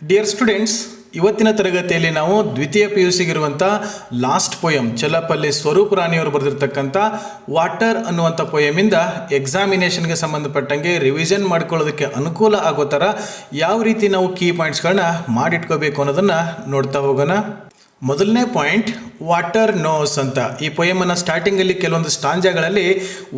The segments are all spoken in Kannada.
ಡಿಯರ್ ಸ್ಟೂಡೆಂಟ್ಸ್, ಇವತ್ತಿನ ತರಗತಿಯಲ್ಲಿ ನಾವು ದ್ವಿತೀಯ PUCಗಿರುವಂಥ ಲಾಸ್ಟ್ ಪೊಯಮ್ ಚಲ್ಲಪಲ್ಲಿ ಸ್ವರೂಪ್ ರಾಣಿಯವರು ಬರೆದಿರ್ತಕ್ಕಂಥ ವಾಟರ್ ಅನ್ನುವಂಥ ಪೊಯಮಿಂದ ಎಕ್ಸಾಮಿನೇಷನ್ಗೆ ಸಂಬಂಧಪಟ್ಟಂಗೆ ರಿವಿಷನ್ ಮಾಡ್ಕೊಳ್ಳೋದಕ್ಕೆ ಅನುಕೂಲ ಆಗೋ ಥರ ಯಾವ ರೀತಿ ನಾವು ಕೀ ಪಾಯಿಂಟ್ಸ್ಗಳನ್ನ ಮಾಡಿಟ್ಕೋಬೇಕು ಅನ್ನೋದನ್ನು ನೋಡ್ತಾ ಹೋಗೋಣ. ಮೊದಲನೇ ಪಾಯಿಂಟ್ ವಾಟರ್ ನೋಸ್ ಅಂತ. ಈ ಪೊಯಮನ್ನು ಸ್ಟಾರ್ಟಿಂಗಲ್ಲಿ ಕೆಲವೊಂದು ಸ್ಟಾಂಜಗಳಲ್ಲಿ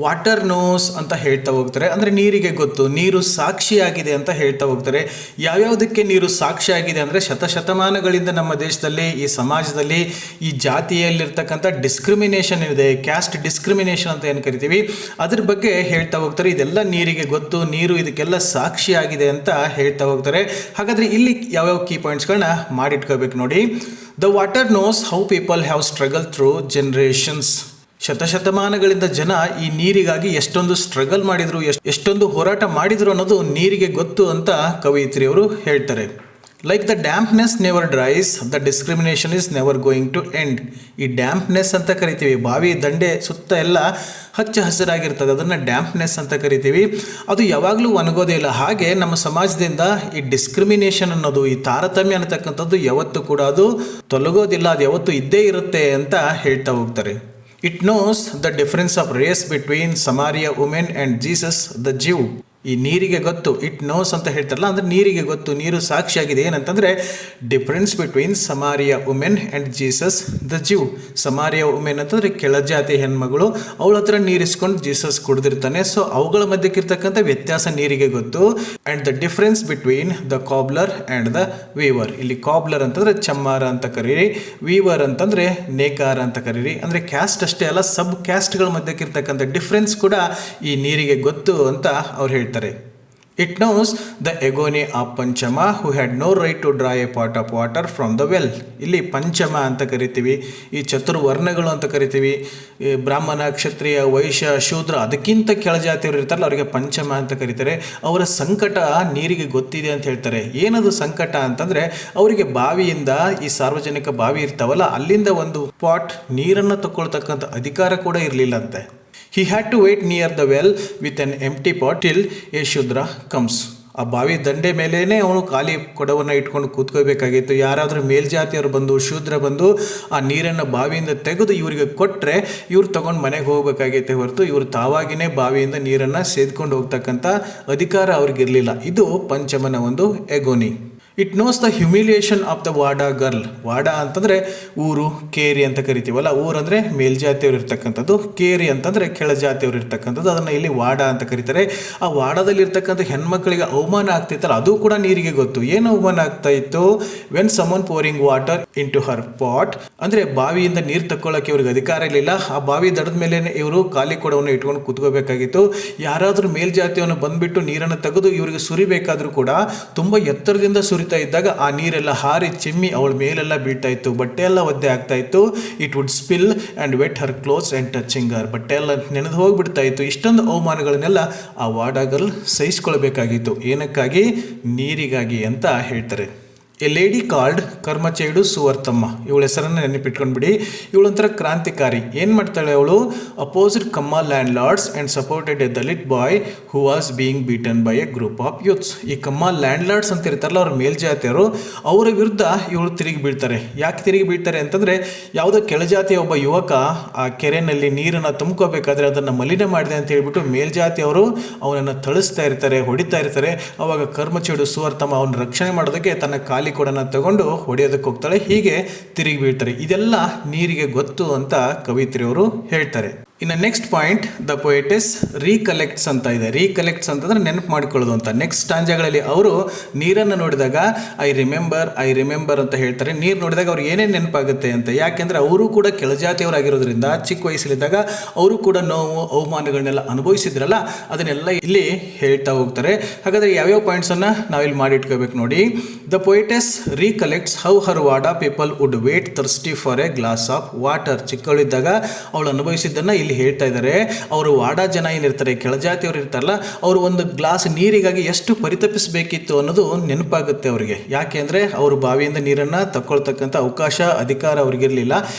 ವಾಟರ್ ನೋಸ್ ಅಂತ ಹೇಳ್ತಾ ಹೋಗ್ತಾರೆ. ಅಂದರೆ ನೀರಿಗೆ ಗೊತ್ತು, ನೀರು ಸಾಕ್ಷಿಯಾಗಿದೆ ಅಂತ ಹೇಳ್ತಾ ಹೋಗ್ತಾರೆ. ಯಾವ್ಯಾವುದಕ್ಕೆ ನೀರು ಸಾಕ್ಷಿಯಾಗಿದೆ ಅಂದರೆ ಶತಶತಮಾನಗಳಿಂದ ನಮ್ಮ ದೇಶದಲ್ಲಿ, ಈ ಸಮಾಜದಲ್ಲಿ, ಈ ಜಾತಿಯಲ್ಲಿರ್ತಕ್ಕಂಥ ಡಿಸ್ಕ್ರಿಮಿನೇಷನ್ ಇದೆ, ಕ್ಯಾಸ್ಟ್ ಡಿಸ್ಕ್ರಿಮಿನೇಷನ್ ಅಂತ ಏನು ಕರಿತೀವಿ, ಅದ್ರ ಬಗ್ಗೆ ಹೇಳ್ತಾ ಹೋಗ್ತಾರೆ. ಇದೆಲ್ಲ ನೀರಿಗೆ ಗೊತ್ತು, ನೀರು ಇದಕ್ಕೆಲ್ಲ ಸಾಕ್ಷಿಯಾಗಿದೆ ಅಂತ ಹೇಳ್ತಾ ಹೋಗ್ತಾರೆ. ಹಾಗಾದರೆ ಇಲ್ಲಿ ಯಾವ್ಯಾವ ಕೀ ಪಾಯಿಂಟ್ಸ್ಗಳನ್ನ ಮಾಡಿಟ್ಕೋಬೇಕು ನೋಡಿ. The water knows how people have struggle through generations. ಶತಶತಮಾನಗಳಿಂದ ಜನ ಈ ನೀರಿಗಾಗಿ ಎಷ್ಟೊಂದು ಸ್ಟ್ರಗಲ್ ಮಾಡಿದ್ರು, ಎಷ್ಟೊಂದು ಹೋರಾಟ ಮಾಡಿದ್ರು ಅನ್ನೋದು ನೀರಿಗೆ ಗೊತ್ತು ಅಂತ ಕವಯಿತ್ರಿಯವರು ಹೇಳ್ತಾರೆ. Like the dampness never dries, the discrimination is never going to end. ಈ ಡ್ಯಾಂಪ್ನೆಸ್ ಅಂತ ಕರಿತೀವಿ. ಬಾವಿ ದಂಡೆ ಸುತ್ತ ಎಲ್ಲ ಹಚ್ಚ ಹಸಿರಾಗಿರ್ತದೆ, ಅದನ್ನು ಡ್ಯಾಂಪ್ನೆಸ್ ಅಂತ ಕರಿತೀವಿ. ಅದು ಯಾವಾಗಲೂ ಒಣಗೋದೇ ಇಲ್ಲ. ಹಾಗೆ ನಮ್ಮ ಸಮಾಜದಿಂದ ಈ ಡಿಸ್ಕ್ರಿಮಿನೇಷನ್ ಅನ್ನೋದು, ಈ ತಾರತಮ್ಯ ಅನ್ನತಕ್ಕಂಥದ್ದು ಯಾವತ್ತೂ ಕೂಡ ಅದು ತೊಲಗೋದಿಲ್ಲ, ಅದು ಯಾವತ್ತೂ ಇದ್ದೇ ಇರುತ್ತೆ ಅಂತ ಹೇಳ್ತಾ ಹೋಗ್ತಾರೆ. It knows the difference of race between Samaria women and Jesus the Jew. ಈ ನೀರಿಗೆ ಗೊತ್ತು, ಇಟ್ ನೋಸ್ ಅಂತ ಹೇಳ್ತಾರಲ್ಲ, ಅಂದರೆ ನೀರಿಗೆ ಗೊತ್ತು, ನೀರು ಸಾಕ್ಷಿಯಾಗಿದೆ. ಏನಂತಂದರೆ difference between Samaria women and Jesus the ಜ್ಯೂ. Samariya women ಅಂತಂದರೆ ಕೆಳಜಾತಿ ಹೆಣ್ಮಗಳು, ಅವಳ ಹತ್ರ ನೀರಿಸ್ಕೊಂಡು ಜೀಸಸ್ ಕುಡಿದಿರ್ತಾನೆ. ಸೊ ಅವುಗಳ ಮಧ್ಯಕ್ಕಿರ್ತಕ್ಕಂಥ ವ್ಯತ್ಯಾಸ ನೀರಿಗೆ ಗೊತ್ತು. And the difference between the cobbler and the Weaver. ಇಲ್ಲಿ ಕಾಬ್ಲರ್ ಅಂತಂದರೆ ಚಮ್ಮಾರ ಅಂತ ಕರೀರಿ, ವೀವರ್ ಅಂತಂದರೆ ನೇಕಾರ ಅಂತ ಕರೀರಿ. ಅಂದರೆ ಕ್ಯಾಸ್ಟ್ ಅಷ್ಟೇ ಅಲ್ಲ, ಸಬ್ ಕ್ಯಾಸ್ಟ್ಗಳ ಮಧ್ಯಕ್ಕಿರ್ತಕ್ಕಂಥ ಡಿಫ್ರೆನ್ಸ್ ಕೂಡ ಈ ನೀರಿಗೆ ಗೊತ್ತು ಅಂತ ಅವ್ರು ಹೇಳ್ತಾರೆ. It knows the agony of Panchama who had no right to draw a pot of water from the well. ಇಲ್ಲಿ ಪಂಚಮ ಅಂತ ಕರಿತೀವಿ, ಈ ಚತುರ್ವರ್ಣಗಳು ಅಂತ ಕರಿತೀವಿ. ಈ ಬ್ರಾಹ್ಮಣ, ಕ್ಷತ್ರಿಯ, ವೈಶ್ಯ, ಶೂದ್ರ, ಅದಕ್ಕಿಂತ ಕೆಳಜಾತಿಯವರು ಇರ್ತಾರಲ್ಲ ಅವರಿಗೆ ಪಂಚಮ ಅಂತ ಕರೀತಾರೆ. ಅವರ ಸಂಕಟ ನೀರಿಗೆ ಗೊತ್ತಿದೆ ಅಂತ ಹೇಳ್ತಾರೆ. ಏನದು ಸಂಕಟ ಅಂತಂದರೆ ಅವರಿಗೆ ಬಾವಿಯಿಂದ, ಈ ಸಾರ್ವಜನಿಕ ಬಾವಿ ಇರ್ತಾವಲ್ಲ, ಅಲ್ಲಿಂದ ಒಂದು ಪಾಟ್ ನೀರನ್ನು ತಗೊಳ್ತಕ್ಕಂಥ ಅಧಿಕಾರ ಕೂಡ ಇರಲಿಲ್ಲ ಅಂತೆ. He had to wait near the well with an empty pot till a Shudra comes. ಆ ಬಾವಿ ದಂಡೆ ಮೇಲೇ ಅವನು ಖಾಲಿ ಕೊಡವನ್ನು ಇಟ್ಕೊಂಡು ಕೂತ್ಕೋಬೇಕಾಗಿತ್ತು. ಯಾರಾದರೂ ಮೇಲ್ಜಾತಿಯವರು ಬಂದು, ಶೂದ್ರ ಬಂದು ಆ ನೀರನ್ನು ಬಾವಿಯಿಂದ ತೆಗೆದು ಇವರಿಗೆ ಕೊಟ್ಟರೆ ಇವ್ರು ತೊಗೊಂಡು ಮನೆಗೆ ಹೋಗಬೇಕಾಗಿತ್ತೆ ಹೊರತು ಇವರು ತಾವಾಗಿಯೇ ಬಾವಿಯಿಂದ ನೀರನ್ನು ಸೇದ್ಕೊಂಡು ಹೋಗ್ತಕ್ಕಂಥ ಅಧಿಕಾರ ಅವ್ರಿಗಿರಲಿಲ್ಲ. ಇದು ಪಂಚಮನ ಒಂದು agony. It knows the humiliation of the wada girl. ವಾಡಾ ಅಂತಂದರೆ ಊರು, ಕೇರಿ ಅಂತ ಕರಿತೀವಲ್ಲ. ಊರಂದರೆ ಮೇಲ್ಜಾತಿಯವರು ಇರ್ತಕ್ಕಂಥದ್ದು, ಕೇರಿ ಅಂತಂದರೆ ಕೆಳಜಾತಿಯವರು ಇರ್ತಕ್ಕಂಥದ್ದು. ಅದನ್ನು ಇಲ್ಲಿ ವಾಡಾ ಅಂತ ಕರೀತಾರೆ. ಆ ವಾಡಾದಲ್ಲಿ ಇರ್ತಕ್ಕಂಥ ಹೆಣ್ಮಕ್ಳಿಗೆ ಅವಮಾನ ಆಗ್ತಿತ್ತಲ್ಲ, ಅದು ಕೂಡ ನೀರಿಗೆ ಗೊತ್ತು. ಏನು ಅವಮಾನ ಆಗ್ತಾ ಇತ್ತು? When someone pouring water in to her pot. ಅಂದರೆ ಬಾವಿಯಿಂದ ನೀರು ತಕ್ಕೊಳ್ಳೋಕೆ ಇವ್ರಿಗೆ ಅಧಿಕಾರ ಇರಲಿಲ್ಲ. ಆ ಬಾವಿ ದಡದ ಮೇಲೆ ಇವರು ಖಾಲಿ ಕೊಡವನ್ನು ಇಟ್ಕೊಂಡು ಕೂತ್ಕೋಬೇಕಾಗಿತ್ತು. ಯಾರಾದರೂ ಮೇಲ್ಜಾತಿಯನ್ನು ಬಂದುಬಿಟ್ಟು ನೀರನ್ನು ತೆಗೆದು ಇವರಿಗೆ ಸುರಿಬೇಕಾದ್ರೂ ಕೂಡ ತುಂಬ ಎತ್ತರದಿಂದ ಸುರಿತಾ ಇದ್ದಾಗ ಆ ನೀರೆಲ್ಲ ಹಾರಿ ಚಿಮ್ಮಿ ಅವಳ ಮೇಲೆಲ್ಲ ಬೀಳ್ತಾ ಇತ್ತು, ಬಟ್ಟೆ ಎಲ್ಲ ಒದ್ದೆ ಆಗ್ತಾ ಇತ್ತು. It would spill and wet her clothes and touching her. ಬಟ್ಟೆ ಎಲ್ಲ ನೆನೆದು ಹೋಗಿಬಿಡ್ತಾ ಇತ್ತು. ಇಷ್ಟೊಂದು ಅವಮಾನಗಳನ್ನೆಲ್ಲ ಆ ವಾಡಾಗಲ್ ಸಹಿಸ್ಕೊಳ್ಬೇಕಾಗಿತ್ತು. ಏನಕ್ಕಾಗಿ? ನೀರಿಗಾಗಿ ಅಂತ ಹೇಳ್ತಾರೆ. A lady called Karamchedu Suvartamma. ಇವಳ ಹೆಸರನ್ನು ನೆನಪಿಟ್ಕೊಂಡ್ಬಿಡಿ. ಇವಳೊಂಥರ ಕ್ರಾಂತಿಕಾರಿ. ಏನು ಮಾಡ್ತಾಳೆ ಅವಳು? Opposite Kamma landlords and supported a Dalit boy who was being beaten by a group of youths. ಈ ಕಮ್ಮ ಲ್ಯಾಂಡ್ ಲಾರ್ಡ್ಸ್ ಅಂತ ಇರ್ತಾರಲ್ಲ, ಅವ್ರ ಮೇಲ್ಜಾತಿಯರು, ಅವರ ವಿರುದ್ಧ ಇವಳು ತಿರುಗಿ ಬೀಳ್ತಾರೆ. ಯಾಕೆ ತಿರುಗಿ ಬೀಳ್ತಾರೆ ಅಂತಂದರೆ, ಯಾವುದೋ ಕೆಳಜಾತಿಯ ಒಬ್ಬ ಯುವಕ ಆ ಕೆರೆಯಲ್ಲಿ ನೀರನ್ನು ತುಂಬ್ಕೋಬೇಕಾದ್ರೆ ಅದನ್ನು ಮಲಿನ ಮಾಡಿದೆ ಅಂತ ಹೇಳ್ಬಿಟ್ಟು ಮೇಲ್ಜಾತಿಯವರು ಅವನನ್ನು ಥಳಿಸ್ತಾ ಇರ್ತಾರೆ, ಹೊಡಿತಾ ಇರ್ತಾರೆ. ಅವಾಗ ಕರ್ಮಚೇಡು ಸುವರ್ತಮ್ಮ ಅವನ ರಕ್ಷಣೆ ಮಾಡೋದಕ್ಕೆ ತನ್ನ ಖಾಲಿ ಕೊಡನ್ನು ತಗೊಂಡು ಹೊಡೆಯೋದಕ್ಕೆ ಹೋಗ್ತಾಳೆ. ಹೀಗೆ ತಿರುಗಿ ಬೀಳ್ತಾರೆ. ಇದೆಲ್ಲ ನೀರಿಗೆ ಗೊತ್ತು ಅಂತ ಕವಿತ್ರಿಯವರು ಹೇಳ್ತಾರೆ. ಇನ್ನು ನೆಕ್ಸ್ಟ್ ಪಾಯಿಂಟ್, ದ ಪೊಯೆಟಸ್ ರೀಕಲೆಕ್ಟ್ಸ್ ಅಂತ ಇದೆ. ರೀಕಲೆಕ್ಟ್ಸ್ ಅಂತಂದರೆ ನೆನಪು ಮಾಡಿಕೊಳ್ಳೋದು ಅಂತ. ನೆಕ್ಸ್ಟ್ ಸ್ಟಾಂಜಗಳಲ್ಲಿ ಅವರು ನೀರನ್ನು ನೋಡಿದಾಗ ಐ ರಿಮೆಂಬರ್ ಅಂತ ಹೇಳ್ತಾರೆ. ನೀರು ನೋಡಿದಾಗ ಅವ್ರಿಗೆ ಏನೇನು ನೆನಪಾಗುತ್ತೆ ಅಂತ. ಯಾಕೆಂದರೆ ಅವರು ಕೂಡ ಕೆಳಜಾತಿಯವರಾಗಿರೋದ್ರಿಂದ ಚಿಕ್ಕ ವಯಸ್ಸಲ್ಲಿದ್ದಾಗ ಅವರು ಕೂಡ ನೋವು, ಅವಮಾನಗಳನ್ನೆಲ್ಲ ಅನುಭವಿಸಿದ್ರಲ್ಲ, ಅದನ್ನೆಲ್ಲ ಇಲ್ಲಿ ಹೇಳ್ತಾ ಹೋಗ್ತಾರೆ. ಹಾಗಾದರೆ ಯಾವ್ಯಾವ ಪಾಯಿಂಟ್ಸನ್ನು ನಾವಿಲ್ಲಿ ಮಾಡಿಟ್ಕೋಬೇಕು ನೋಡಿ. The poetess recollects how her wada people would wait thirsty for a glass of water. ಚಿಕ್ಕವಳಿದ್ದಾಗ ಅವಳು ಅನುಭವಿಸಿದ್ದನ್ನು ಇಲ್ಲಿ ಹೇಳ್ತಾ ಇದ್ದಾರೆ. ಅವರು ವಾಡಾ ಜನ ಏನಿರ್ತಾರೆ, ಕೆಳಜಾತಿಯವರು ಇರ್ತಾರಲ್ಲ, ಅವರು ಒಂದು ಗ್ಲಾಸ್ ನೀರಿಗಾಗಿ ಎಷ್ಟು ಪರಿತಪಿಸಬೇಕಿತ್ತು ಅನ್ನೋದು ನೆನಪಾಗುತ್ತೆ ಅವರಿಗೆ. ಯಾಕೆ ಅಂದರೆ ಅವರು ಬಾವಿಯಿಂದ ನೀರನ್ನು ತಗೊಳ್ತಕ್ಕಂಥ ಅವಕಾಶ, ಅಧಿಕಾರ ಅವ್ರಿಗಿರಲಿಲ್ಲ.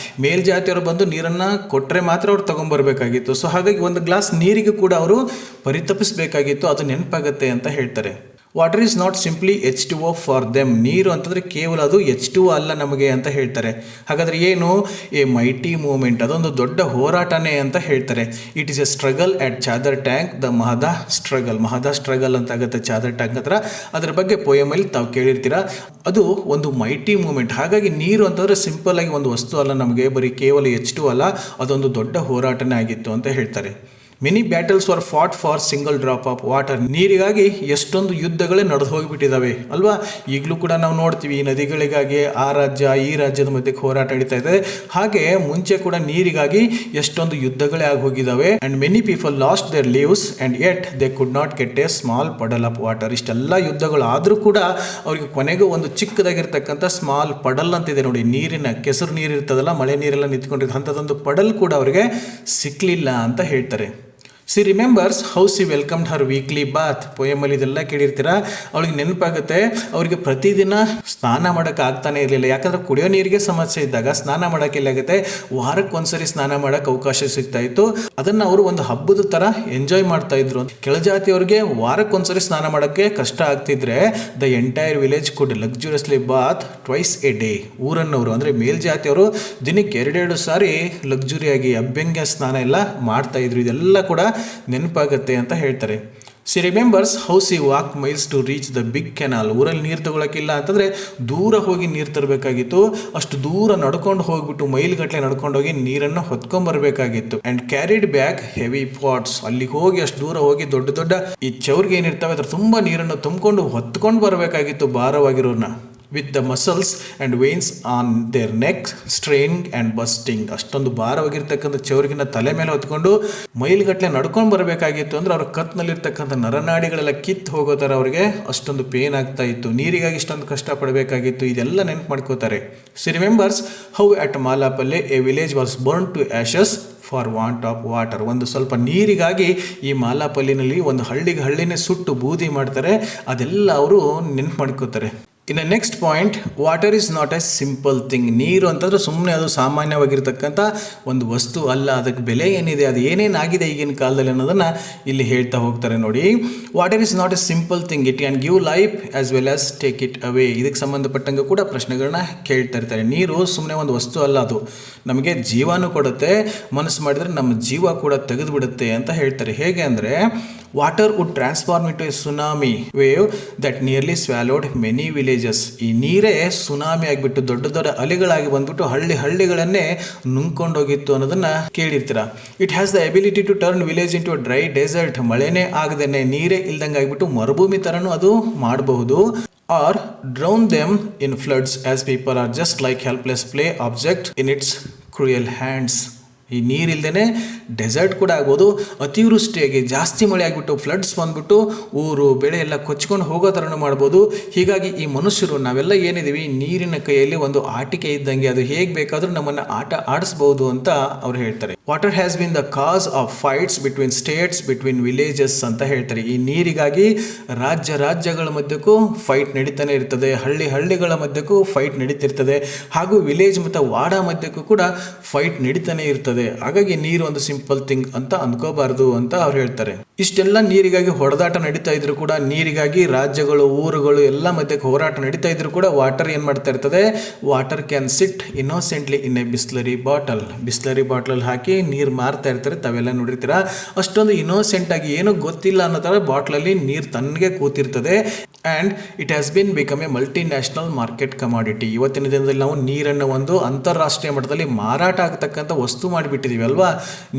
ಮೇಲ್ಜಾತಿಯವರು ಬಂದು ನೀರನ್ನು ಕೊಟ್ಟರೆ ಮಾತ್ರ ಅವ್ರು ತೊಗೊಂಬರ್ಬೇಕಾಗಿತ್ತು. ಸೊ ಹಾಗಾಗಿ ಒಂದು ಗ್ಲಾಸ್ ನೀರಿಗೆ ಕೂಡ ಅವರು ಪರಿತಪಿಸಬೇಕಾಗಿತ್ತು. ಅದು ನೆನಪಾಗುತ್ತೆ ಅಂತ ಹೇಳ್ತಾರೆ. Water is not simply H2O for them. ನೀರು ಅಂತಂದರೆ ಕೇವಲ ಅದು H2O ಅಲ್ಲ ನಮಗೆ ಅಂತ ಹೇಳ್ತಾರೆ. ಹಾಗಾದರೆ ಏನು? ಎ ಮೈಟಿ ಮೂವ್ಮೆಂಟ್, ಅದೊಂದು ದೊಡ್ಡ ಹೋರಾಟನೇ ಅಂತ ಹೇಳ್ತಾರೆ. It is a struggle at Chadar tank, the Mahad struggle ಅಂತ ಆಗುತ್ತೆ ಚಾದರ್ ಟ್ಯಾಂಕ್ ಹತ್ರ. ಅದರ ಬಗ್ಗೆ ಪೋಯಮಲ್ಲಿ ತಾವು ಕೇಳಿರ್ತೀರ. ಅದು ಒಂದು ಮೈಟಿ ಮೂವ್ಮೆಂಟ್. ಹಾಗಾಗಿ ನೀರು ಅಂತಂದರೆ ಸಿಂಪಲ್ ಆಗಿ ಒಂದು ವಸ್ತು ಅಲ್ಲ ನಮಗೆ, ಬರೀ ಕೇವಲ H2O ಅಲ್ಲ, ಅದೊಂದು ದೊಡ್ಡ ಹೋರಾಟನೇ ಆಗಿತ್ತು ಅಂತ ಹೇಳ್ತಾರೆ. Many battles var fought for single drop of water. ನೀರಿಗಾಗಿ ಎಷ್ಟೊಂದು ಯುದ್ಧಗಳೇ ನಡೆದು ಹೋಗಿಬಿಟ್ಟಿದ್ದಾವೆ ಅಲ್ವಾ? ಈಗಲೂ ಕೂಡ ನಾವು ನೋಡ್ತೀವಿ ಈ ನದಿಗಳಿಗಾಗಿ ಆ ರಾಜ್ಯ ಈ ರಾಜ್ಯದ ಮಧ್ಯೆ ಹೋರಾಟ ನಡೀತಾ ಇದೆ. ಹಾಗೆ ಮುಂಚೆ ಕೂಡ ನೀರಿಗಾಗಿ ಎಷ್ಟೊಂದು ಯುದ್ಧಗಳೇ ಆಗಿ ಹೋಗಿದ್ದಾವೆ. And many people lost their lives and yet they could not get a small puddle of water. ಇಷ್ಟೆಲ್ಲ ಯುದ್ಧಗಳು ಆದರೂ ಕೂಡ ಅವರಿಗೆ ಕೊನೆಗೂ ಒಂದು ಚಿಕ್ಕದಾಗಿರ್ತಕ್ಕಂಥ ಸ್ಮಾಲ್ ಪಡಲ್ ಅಂತಿದೆ ನೋಡಿ, ನೀರಿನ ಕೆಸರು ನೀರು ಇರ್ತದಲ್ಲ, ಮಳೆ ನೀರೆಲ್ಲ ನಿಂತ್ಕೊಂಡಿರ್ತದೆ, ಅಂಥದ್ದೊಂದು ಪಡಲ್ ಕೂಡ ಅವರಿಗೆ ಸಿಕ್ಕಲಿಲ್ಲ ಅಂತ ಹೇಳ್ತಾರೆ. She remembers how she welcomed her weekly bath. ಪೋಯಮಲ್ಲಿ ಇದೆಲ್ಲ ಕೇಳಿರ್ತೀರ. ಅವಳಿಗೆ ನೆನಪಾಗುತ್ತೆ, ಅವರಿಗೆ ಪ್ರತಿದಿನ ಸ್ನಾನ ಮಾಡೋಕ್ಕೆ ಆಗ್ತಾನೆ ಇರಲಿಲ್ಲ. ಯಾಕಂದರೆ ಕುಡಿಯೋ ನೀರಿಗೆ ಸಮಸ್ಯೆ ಇದ್ದಾಗ ಸ್ನಾನ ಮಾಡೋಕ್ಕೆ ಆಗುತ್ತೆ, ವಾರಕ್ಕೊಂದ್ಸರಿ ಸ್ನಾನ ಮಾಡೋಕ್ಕೆ ಅವಕಾಶ ಸಿಗ್ತಾ ಇತ್ತು. ಅದನ್ನು ಅವರು ಒಂದು ಹಬ್ಬದ ಥರ ಎಂಜಾಯ್ ಮಾಡ್ತಾ ಇದ್ರು. ಕೆಳಜಾತಿಯವ್ರಿಗೆ ವಾರಕ್ಕೊಂದ್ಸರಿ ಸ್ನಾನ ಮಾಡೋಕ್ಕೆ ಕಷ್ಟ ಆಗ್ತಿದ್ರೆ the entire village could luxuriously bath twice a day. ಊರನ್ನವರು ಅಂದರೆ ಮೇಲ್ಜಾತಿಯವರು ದಿನಕ್ಕೆ 2 ಸಾರಿ ಲಕ್ಸುರಿಯಾಗಿ ಅಭ್ಯಂಗ್ಯ ಸ್ನಾನ ಎಲ್ಲ ಮಾಡ್ತಾ ಇದ್ರು. ಇದೆಲ್ಲ ಕೂಡ ನೆನಪಾಗತ್ತೆ ಅಂತ ಹೇಳ್ತಾರೆ. She remembers how she walk miles to reach the big canal. ಊರಲ್ಲಿ ನೀರು ತಗೊಳಕ್ಕಿಲ್ಲ ಅಂತಂದರೆ ದೂರ ಹೋಗಿ ನೀರು ತರಬೇಕಾಗಿತ್ತು. ಅಷ್ಟು ದೂರ ನಡ್ಕೊಂಡು ಹೋಗ್ಬಿಟ್ಟು ಮೈಲ್ಗಟ್ಟಲೆ ನಡ್ಕೊಂಡು ಹೋಗಿ ನೀರನ್ನು ಹೊತ್ಕೊಂಡ್ಬರ್ಬೇಕಾಗಿತ್ತು. And carried bag heavy pots. ಅಲ್ಲಿಗೆ ಹೋಗಿ ಅಷ್ಟು ದೂರ ಹೋಗಿ ದೊಡ್ಡ ಈ ಚೌರ್ಗೆ ಏನಿರ್ತವೆ ಅದ್ರ ತುಂಬ ನೀರನ್ನು ತುಂಬಿಕೊಂಡು ಹೊತ್ಕೊಂಡು ಬರಬೇಕಾಗಿತ್ತು ಭಾರವಾಗಿರೋರನ್ನ. With the muscles and veins on their neck strain and busting. ಅಷ್ಟೊಂದು ಭಾರವಾಗಿರ್ತಕ್ಕಂಥ ಚೌರಿಗಿನ ತಲೆ ಮೇಲೆ ಹೊತ್ಕೊಂಡು ಮೈಲ್ಗಟ್ಟಲೆ ನಡ್ಕೊಂಡು ಬರಬೇಕಾಗಿತ್ತು. ಅಂದರೆ ಅವ್ರ ಕತ್ನಲ್ಲಿರ್ತಕ್ಕಂಥ ನರನಾಡಿಗಳೆಲ್ಲ ಕಿತ್ತು ಹೋಗೋ ಥರ ಅವ್ರಿಗೆ ಅಷ್ಟೊಂದು ಪೇನ್ ಆಗ್ತಾ ಇತ್ತು. ನೀರಿಗಾಗಿ ಇಷ್ಟೊಂದು ಕಷ್ಟಪಡಬೇಕಾಗಿತ್ತು. ಇದೆಲ್ಲ ನೆನಪು ಮಾಡ್ಕೋತಾರೆ. She remembers how at Malapalle a village was burn to ashes for want of water. ಒಂದು ಸ್ವಲ್ಪ ನೀರಿಗಾಗಿ ಈ ಮಾಲಾಪಲ್ಲಿನಲ್ಲಿ ಒಂದು ಹಳ್ಳಿನೇ ಸುಟ್ಟು ಬೂದಿ ಮಾಡ್ತಾರೆ. ಅದೆಲ್ಲ ಅವರು ನೆನಪು ಮಾಡ್ಕೋತಾರೆ. ಇನ್ನು next point, water is not A simple thing. ನೀರು ಅಂತಂದರೆ ಸುಮ್ಮನೆ ಅದು ಸಾಮಾನ್ಯವಾಗಿರ್ತಕ್ಕಂಥ ಒಂದು ವಸ್ತು ಅಲ್ಲ, ಅದಕ್ಕೆ ಬೆಲೆ ಏನಿದೆ, ಅದು ಏನೇನಾಗಿದೆ ಈಗಿನ ಕಾಲದಲ್ಲಿ ಅನ್ನೋದನ್ನು ಇಲ್ಲಿ ಹೇಳ್ತಾ ಹೋಗ್ತಾರೆ ನೋಡಿ. Water is not A simple thing, it can give life as well as take it ಅವೇ. ಇದಕ್ಕೆ ಸಂಬಂಧಪಟ್ಟಂಗೆ ಕೂಡ ಪ್ರಶ್ನೆಗಳನ್ನ ಕೇಳ್ತಾ ಇರ್ತಾರೆ. ನೀರು ಸುಮ್ಮನೆ ಒಂದು ವಸ್ತು ಅಲ್ಲ, ಅದು ನಮಗೆ ಜೀವನೂ ಕೊಡುತ್ತೆ, ಮನಸ್ಸು ಮಾಡಿದರೆ ನಮ್ಮ ಜೀವ ಕೂಡ ತೆಗೆದು ಬಿಡುತ್ತೆ ಅಂತ ಹೇಳ್ತಾರೆ. ಹೇಗೆ ಅಂದರೆ water would transform into a tsunami wave that nearly swallowed many villages. ಈ ನೀರೇ ಸುನಾಮಿ ಆಗಿಬಿಟ್ಟು ದೊಡ್ಡ ಅಲೆಗಳಾಗಿ ಬಂದ್ಬಿಟ್ಟು ಹಳ್ಳಿಗಳನ್ನೇ ನುಂಗ್ಕೊಂಡೋಗಿತ್ತು ಅನ್ನೋದನ್ನ ಕೇಳಿರ್ತೀರ. It has the ability to turn village into dry desert. ಮಳೆನೇ ಆಗದೇನೆ ನೀರೇ ಇಲ್ದಂಗೆ ಆಗಿಬಿಟ್ಟು ಮರುಭೂಮಿ ಥರನೂ ಅದು ಮಾಡಬಹುದು. Or drown them in floods as people are just like helpless play object in its cruel hands. ಈ ನೀರಿಲ್ದೇ ಡೆಸರ್ಟ್ ಕೂಡ ಆಗ್ಬೋದು. ಅತಿವೃಷ್ಟಿಯಾಗಿ ಜಾಸ್ತಿ ಮಳೆ ಆಗಿಬಿಟ್ಟು ಫ್ಲಡ್ಸ್ ಬಂದ್ಬಿಟ್ಟು ಊರು ಬೆಳೆ ಎಲ್ಲ ಕೊಚ್ಕೊಂಡು ಹೋಗೋ ಥರನೂ ಮಾಡ್ಬೋದು. ಹೀಗಾಗಿ ಈ ಮನುಷ್ಯರು ನಾವೆಲ್ಲ ಏನಿದ್ದೀವಿ ನೀರಿನ ಕೈಯಲ್ಲಿ ಒಂದು ಆಟಿಕೆ ಇದ್ದಂಗೆ, ಅದು ಹೇಗೆ ಬೇಕಾದರೂ ನಮ್ಮನ್ನು ಆಟ ಆಡಿಸ್ಬೋದು ಅಂತ ಅವ್ರು ಹೇಳ್ತಾರೆ. Water has been the cos of fights between States, between villages ಅಂತ ಹೇಳ್ತಾರೆ. ಈ ನೀರಿಗಾಗಿ ರಾಜ್ಯಗಳ ಮಧ್ಯಕ್ಕೂ ಫೈಟ್ ನಡೀತಾನೆ ಇರ್ತದೆ, ಹಳ್ಳಿಗಳ ಮಧ್ಯಕ್ಕೂ ಫೈಟ್ ನಡೀತಿರ್ತದೆ, ಹಾಗೂ ವಿಲೇಜ್ ಮತ್ತು ವಾಡ ಮಧ್ಯಕ್ಕೂ ಕೂಡ ಫೈಟ್ ನಡೀತಾನೆ ಇರ್ತದೆ. ಹಾಗಾಗಿ ನೀರು ಒಂದು ಸಿಂಪಲ್ ಥಿಂಗ್ ಅಂತ ಅನ್ಕೋಬಾರ್ದು ಅಂತ ಅವ್ರು ಹೇಳ್ತಾರೆ. ಇಷ್ಟೆಲ್ಲ ನೀರಿಗಾಗಿ ಹೊಡೆದಾಟ ನಡೀತಾ ಇದ್ರು ಕೂಡ, ನೀರಿಗಾಗಿ ರಾಜ್ಯಗಳು ಊರುಗಳು ಎಲ್ಲ ಮಧ್ಯಕ್ಕೆ ಹೋರಾಟ ನಡೀತಾ ಇದ್ರು ಕೂಡ ವಾಟರ್ ಏನು ಮಾಡ್ತಾ ಇರ್ತದೆ, water can sit innocently in a Bisleri bottle ಹಾಕಿ ನೀರು ಮಾರ್ತಾ ಇರ್ತಾರೆ. ತಾವೆಲ್ಲ ನೋಡಿರ್ತೀರ. ಅಷ್ಟೊಂದು ಇನ್ನೋಸೆಂಟ್ ಆಗಿ ಏನೂ ಗೊತ್ತಿಲ್ಲ ಅನ್ನೋ ಥರ ಬಾಟ್ಲಲ್ಲಿ ನೀರು ತನ್ನಗೆ ಕೂತಿರ್ತದೆ. And it has been become a multi national market commodity. ಇವತ್ತಿನ ದಿನದಲ್ಲಿ ನಾವು ನೀರನ್ನು ಒಂದು ಅಂತಾರಾಷ್ಟ್ರೀಯ ಮಟ್ಟದಲ್ಲಿ ಮಾರಾಟ ಆಗ್ತಕ್ಕಂಥ ವಸ್ತು ಮಾಡಿಬಿಟ್ಟಿದ್ದೀವಿ ಅಲ್ವಾ.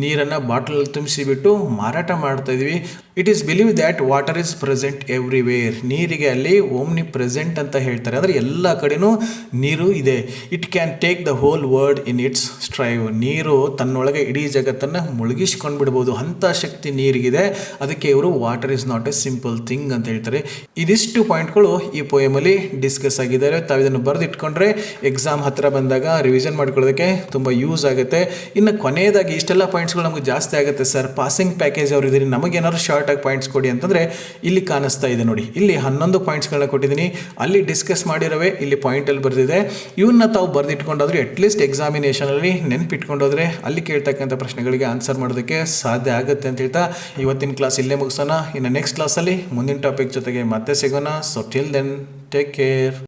ನೀರನ್ನು ಬಾಟಲಲ್ಲಿ ತುಂಬಿಸಿಬಿಟ್ಟು ಮಾರಾಟ ಮಾಡ್ತಾ ಇದ್ದೀವಿ. It is believe that water is present everywhere. ನೀರಿಗೆ ಅಲ್ಲಿ ಓಮ್ನಿ ಪ್ರೆಸೆಂಟ್ ಅಂತ ಹೇಳ್ತಾರೆ. ಅಂದರೆ ಎಲ್ಲ ಕಡೆನೂ ನೀರು ಇದೆ. It can take the whole world in its strive. ನೀರು ತನ್ನೊಳಗೆ ಇಡೀ ಜಗತ್ತನ್ನು ಮುಳುಗಿಸ್ಕೊಂಡು ಬಿಡ್ಬೋದು, ಅಂಥ ಶಕ್ತಿ ನೀರಿಗಿದೆ. ಅದಕ್ಕೆ ಇವರು water is not A simple thing ಅಂತ ಹೇಳ್ತಾರೆ. ಇದಿಷ್ಟು ಪಾಯಿಂಟ್ಗಳು ಈ ಪೋಯಮಲ್ಲಿ ಡಿಸ್ಕಸ್ ಆಗಿದ್ದಾರೆ. ತಾವು ಇದನ್ನು ಬರೆದಿಟ್ಕೊಂಡ್ರೆ ಎಕ್ಸಾಮ್ ಹತ್ತಿರ ಬಂದಾಗ ರಿವಿಷನ್ ಮಾಡ್ಕೊಳ್ಳೋದಕ್ಕೆ ತುಂಬ ಯೂಸ್ ಆಗುತ್ತೆ. ಇನ್ನು ಕೊನೆಯದಾಗಿ ಇಷ್ಟೆಲ್ಲ ಪಾಯಿಂಟ್ಸ್ಗಳು ನಮಗೆ ಜಾಸ್ತಿ ಆಗುತ್ತೆ ಸರ್, ಪಾಸಿಂಗ್ ಪ್ಯಾಕೇಜ್ ಅವರು ಇದೀರಿ, ನಮಗೇನಾದ್ರು ಶಾರ್ಟ್ ಶಾರ್ಟಾಗಿ ಪಾಯಿಂಟ್ಸ್ ಕೊಡಿ ಅಂತಂದರೆ ಇಲ್ಲಿ ಕಾಣಿಸ್ತಾ ಇದೆ ನೋಡಿ, ಇಲ್ಲಿ 11 ಪಾಯಿಂಟ್ಸ್ಗಳನ್ನ ಕೊಟ್ಟಿದ್ದೀನಿ. ಅಲ್ಲಿ ಡಿಸ್ಕಸ್ ಮಾಡಿರೋವೆ ಇಲ್ಲಿ ಪಾಯಿಂಟಲ್ಲಿ ಬರೆದಿದೆ. ಇವನ್ನ ತಾವು ಬರೆದಿಟ್ಕೊಂಡಾದ್ರೆ ಅಟ್ಲೀಸ್ಟ್ ಎಕ್ಸಾಮಿನೇಷನಲ್ಲಿ ನೆನ್ಪಿಟ್ಕೊಂಡೋದ್ರೆ ಅಲ್ಲಿ ಕೇಳ್ತಕ್ಕಂಥ ಪ್ರಶ್ನೆಗಳಿಗೆ ಆನ್ಸರ್ ಮಾಡೋದಕ್ಕೆ ಸಾಧ್ಯ ಆಗುತ್ತೆ ಅಂತ ಹೇಳ್ತಾ ಇವತ್ತಿನ ಕ್ಲಾಸ್ ಇಲ್ಲೇ ಮುಗಿಸೋಣ. ಇನ್ನು ನೆಕ್ಸ್ಟ್ ಕ್ಲಾಸಲ್ಲಿ ಮುಂದಿನ ಟಾಪಿಕ್ ಜೊತೆಗೆ ಮತ್ತೆ ಸಿಗೋಣ. So till then take care.